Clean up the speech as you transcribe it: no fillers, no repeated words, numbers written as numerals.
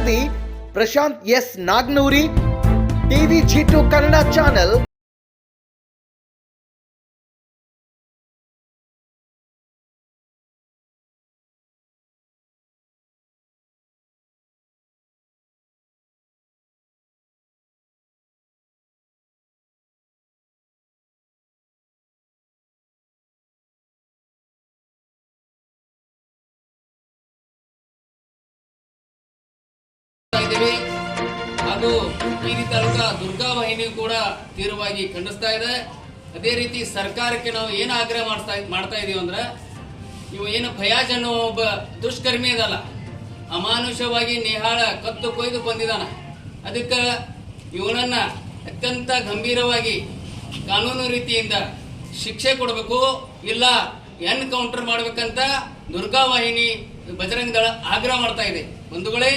ವರದಿ Prashant S Nagnuri, TV G2 Kannada channel. ಹಾಗೂ ಬೀದಿ ತಾಲೂಕಾ ದುರ್ಗಾ ವಾಹಿನಿಯು ಕೂಡ ತೀವ್ರವಾಗಿ ಖಂಡಿಸ್ತಾ ಇದೆ. ಅದೇ ರೀತಿ ಸರ್ಕಾರಕ್ಕೆ ನಾವು ಏನು ಆಗ್ರಹ ಮಾಡ್ತಾ ಇದೀವಿ ಅಂದ್ರೆ, ಇವು ಏನು ಫಯಾಜ್ ಅನ್ನೋ ಒಬ್ಬ ದುಷ್ಕರ್ಮಿ ಇದಲ್ಲ, ಅಮಾನುಷವಾಗಿ ನೇಹಾಳ ಕತ್ತು ಕೊಯ್ದು ಬಂದಿದ್ದಾನ. ಅದಕ್ಕೆ ಇವನನ್ನ ಅತ್ಯಂತ ಗಂಭೀರವಾಗಿ ಕಾನೂನು ರೀತಿಯಿಂದ ಶಿಕ್ಷೆ ಕೊಡಬೇಕು, ಇಲ್ಲ ಎನ್ಕೌಂಟರ್ ಮಾಡ್ಬೇಕಂತ ದುರ್ಗಾ ವಾಹಿನಿ ಬಜರಂಗ ದಳ ಆಗ್ರಹ ಮಾಡ್ತಾ ಇದೆ. ಬಂಧುಗಳೇ,